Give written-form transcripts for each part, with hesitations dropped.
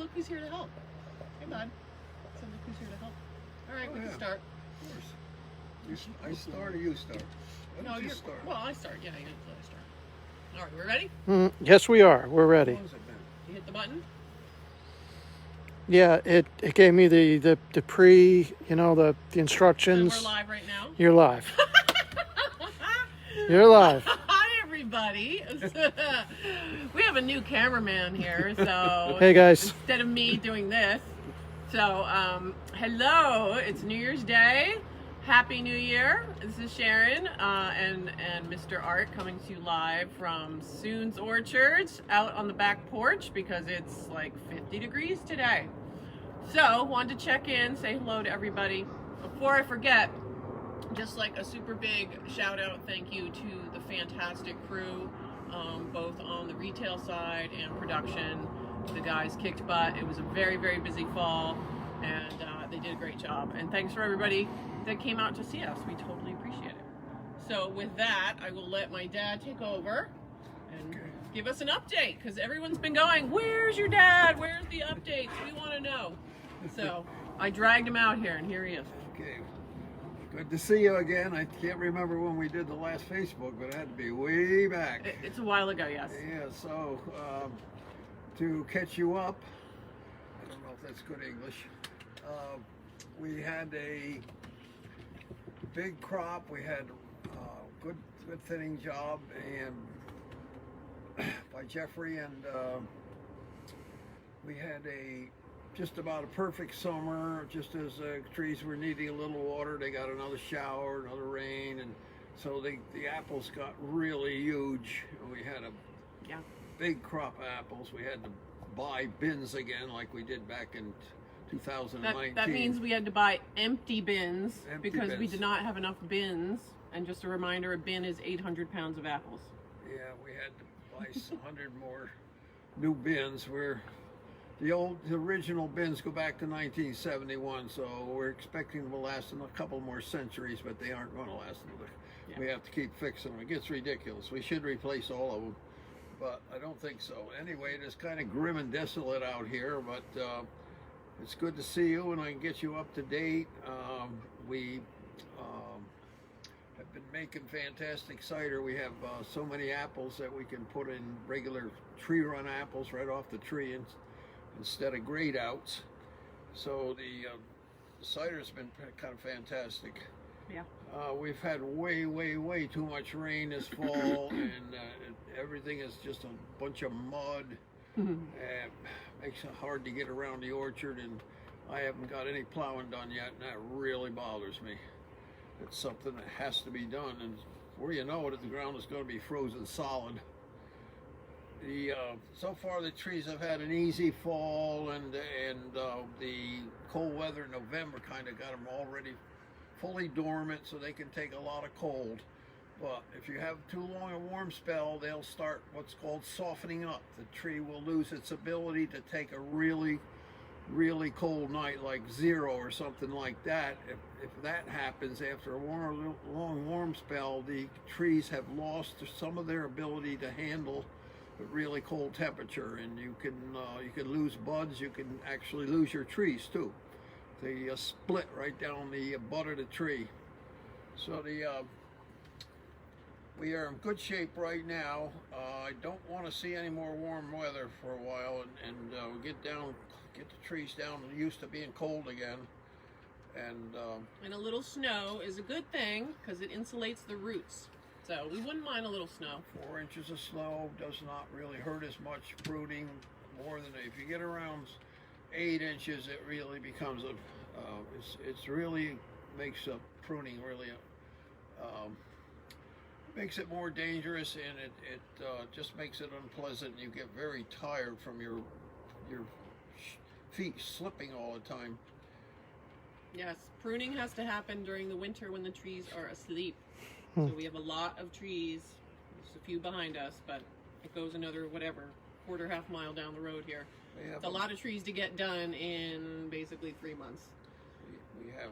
look who's here to help. Hey, bud. So look who's here to help. All right, we can start. Of course. I start or you start? No, you start. Well, I start. Yeah, you start. All right, we're ready? Yes, we are. We're ready. How long has it been? You hit the button. Yeah, it gave me the pre, the instructions. And we're live right now. You're live. You're live. Hi, everybody. We have a new cameraman here, so Hey, guys. instead of me doing this, so hello, it's New Year's Day. Happy New Year. This is Sharon and Mr. Art coming to you live from Soon's Orchards out on the back porch because it's like 50 degrees today. So, wanted to check in, say hello to everybody. Before I forget, just like a super big shout out thank you to the fantastic crew, both on the retail side and production. The guys kicked butt. It was a very, very busy fall, and they did a great job. And thanks for everybody that came out to see us. We totally appreciate it. So with that, I will let my dad take over and give us an update, because everyone's been going, where's your dad? Where's the updates? We want to know. So I dragged him out here, and here he is. Okay. Good to see you again. I can't remember when we did the last Facebook, but it had to be way back. It's a while ago, yes. Yeah, so to catch you up, I don't know if that's good English, we had a big crop. We had a good thinning job and by Jeffrey, and we had just about a perfect summer. Just as trees were needing a little water, they got another shower, another rain, and so the apples got really huge. We had a big crop of apples. We had to buy bins again like we did back in 2019. That means we had to buy empty bins because we did not have enough bins. And just a reminder, a bin is 800 pounds of apples. Yeah, we had to buy 100 more new bins. The original bins go back to 1971, so we're expecting them to last in a couple more centuries, but they aren't going to last another. Yeah. We have to keep fixing them. It gets ridiculous. We should replace all of them, but I don't think so. Anyway, it is kind of grim and desolate out here, but it's good to see you, and I can get you up to date. We have been making fantastic cider. We have so many apples that we can put in regular tree run apples right off the tree instead of grade outs. So the cider's been kind of fantastic. Yeah. We've had way too much rain this fall, and everything is just a bunch of mud. Makes it hard to get around the orchard, and I haven't got any plowing done yet, and that really bothers me. It's something that has to be done, and before you know it, the ground is going to be frozen solid. So far the trees have had an easy fall, and the cold weather in November kind of got them already fully dormant, so they can take a lot of cold. But if you have too long a warm spell, they'll start what's called softening up. The tree will lose its ability to take a really cold night, like 0 or something like that. If that happens after a long warm spell, the trees have lost some of their ability to handle a really cold temperature, and you can lose buds. You can actually lose your trees too. They split right down the butt of the tree. So we are in good shape right now. I don't want to see any more warm weather for a while, and we'll get the trees down used to being cold again. And a little snow is a good thing because it insulates the roots. So we wouldn't mind a little snow. 4 inches of snow does not really hurt as much pruning. More than if you get around 8 inches, it really becomes it's really makes pruning really makes it more dangerous, and it just makes it unpleasant. You get very tired from your feet slipping all the time. Yes, pruning has to happen during the winter when the trees are asleep. So we have a lot of trees. There's a few behind us, but it goes another half mile down the road here. It's a lot of trees to get done in basically 3 months. We have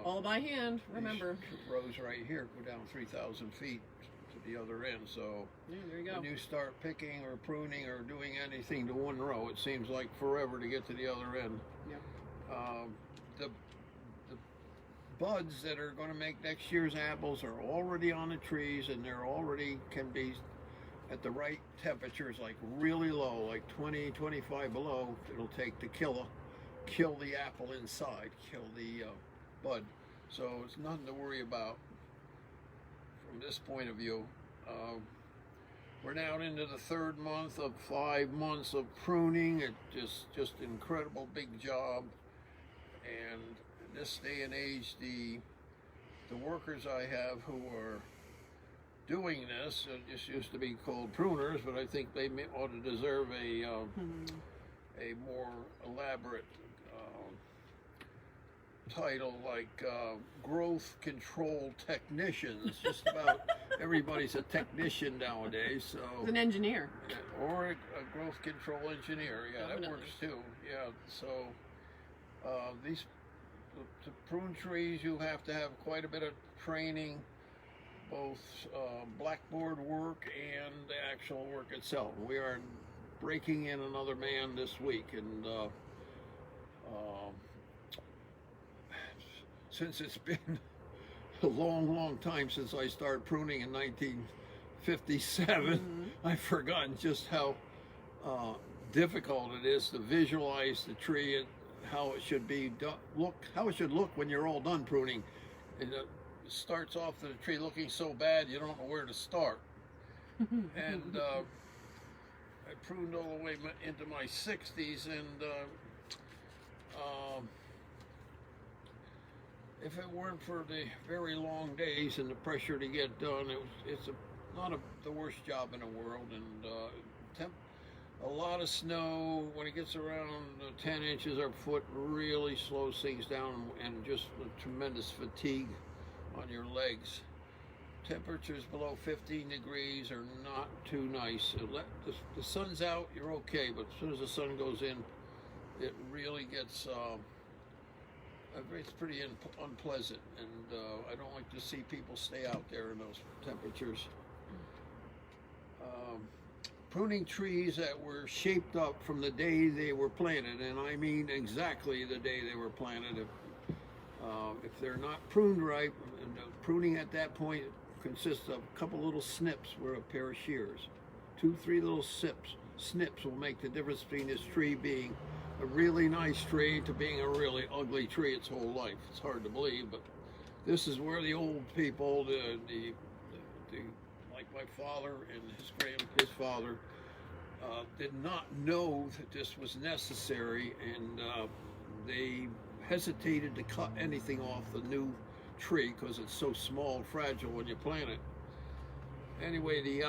all by hand. Remember, rows right here go down 3,000 feet to the other end. So Yeah, there you go. when you start picking or pruning or doing anything to one row, it seems like forever to get to the other end. Yep. The buds that are going to make next year's apples are already on the trees, and they're already can be at the right temperatures, like really low, like 20, 25 below. It'll take to kill the apple inside, kill the bud. So it's nothing to worry about from this point of view. We're now into the third month of 5 months of pruning. It just incredible big job. And in this day and age, the workers I have who are doing this, just used to be called pruners, but I think they ought to deserve a more elaborate title, like growth control technicians. Just about everybody's a technician nowadays. So He's an engineer. or a growth control engineer. Yeah, Definitely. that works too. Yeah. So these to prune trees, you have to have quite a bit of training, both blackboard work and the actual work itself. We are breaking in another man this week, and since it's been a long time since I started pruning in 1957, I've forgotten just how difficult it is to visualize the tree and how it should be how it should look when you're all done pruning. And it starts off the tree looking so bad you don't know where to start. And I pruned all the way into my 60s, and if it weren't for the very long days and the pressure to get done, it's not the worst job in the world. And a lot of snow, when it gets around 10 inches or a foot, really slows things down, and just a tremendous fatigue on your legs. Temperatures below 15 degrees are not too nice. The sun's out, you're okay, but as soon as the sun goes in, it really gets it's pretty unpleasant, and I don't like to see people stay out there in those temperatures. Pruning trees that were shaped up from the day they were planted, and I mean exactly the day they were planted. If they're not pruned right, and pruning at that point consists of a couple little snips with a pair of shears. 2-3 little snips will make the difference between this tree being a really nice tree to being a really ugly tree its whole life. It's hard to believe, but this is where the old people, like my father and his father, did not know that this was necessary, and they hesitated to cut anything off the new tree because it's so small and fragile when you plant it. Anyway, the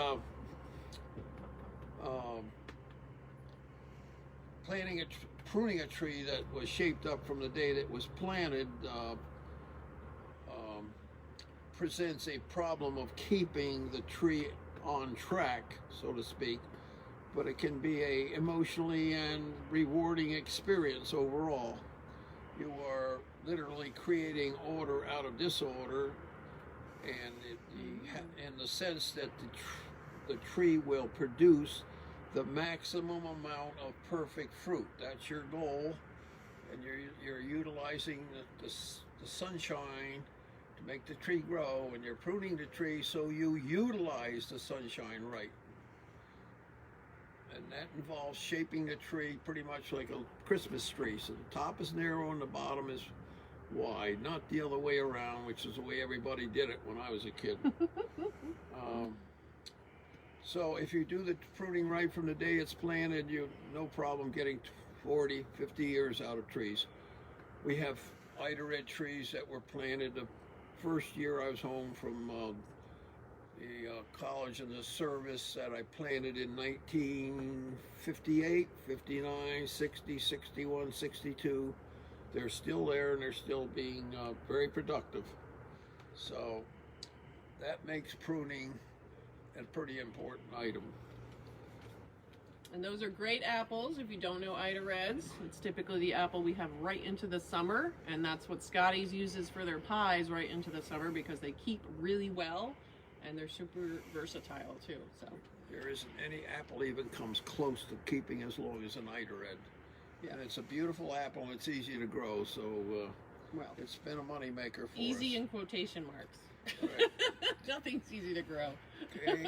pruning a tree that was shaped up from the day that it was planted presents a problem of keeping the tree on track, so to speak, but it can be a emotionally and rewarding experience overall. You are literally creating order out of disorder, and in the sense that the tree will produce the maximum amount of perfect fruit. That's your goal, and you're utilizing the sunshine to make the tree grow, and you're pruning the tree so you utilize the sunshine right. And that involves shaping the tree pretty much like a Christmas tree. So the top is narrow and the bottom is wide, not the other way around, which is the way everybody did it when I was a kid. So if you do the pruning right from the day it's planted, you no problem getting 40, 50 years out of trees. We have Idared trees that were planted the first year I was home from the college and the service, that I planted in 1958, 59, 60, 61, 62. They're still there, and they're still being very productive. So that makes pruning a pretty important item. And those are great apples. If you don't know Ida Reds, it's typically the apple we have right into the summer, and that's what Scotty's uses for their pies, right into the summer, because they keep really well and they're super versatile too. So There isn't any apple even comes close to keeping as long as an Eider Red. yeah, And it's a beautiful apple and it's easy to grow, so well, it's been a moneymaker for easy us. in quotation marks. Right. Nothing's easy to grow. Okay,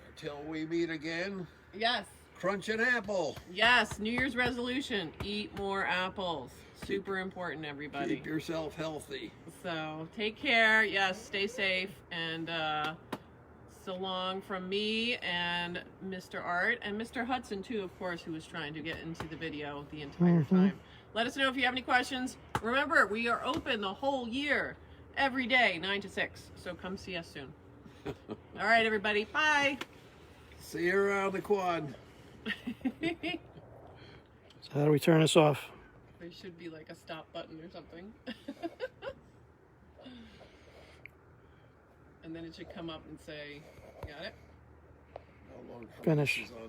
until we meet again, Yes, crunch an apple. yes. New Year's resolution: eat more apples. Super important, everybody. Keep yourself healthy. So take care. Yes, stay safe, and so long from me and Mr. Art and Mr. Hudson too, of course, who was trying to get into the video the entire time. Let us know if you have any questions. Remember, we are open the whole year, every day, 9 to 6. So come see us soon. All right, everybody. Bye. See you around the quad. So how do we turn this off? There should be like a stop button or something. And then it should come up and say, got it? How long Finish. is on?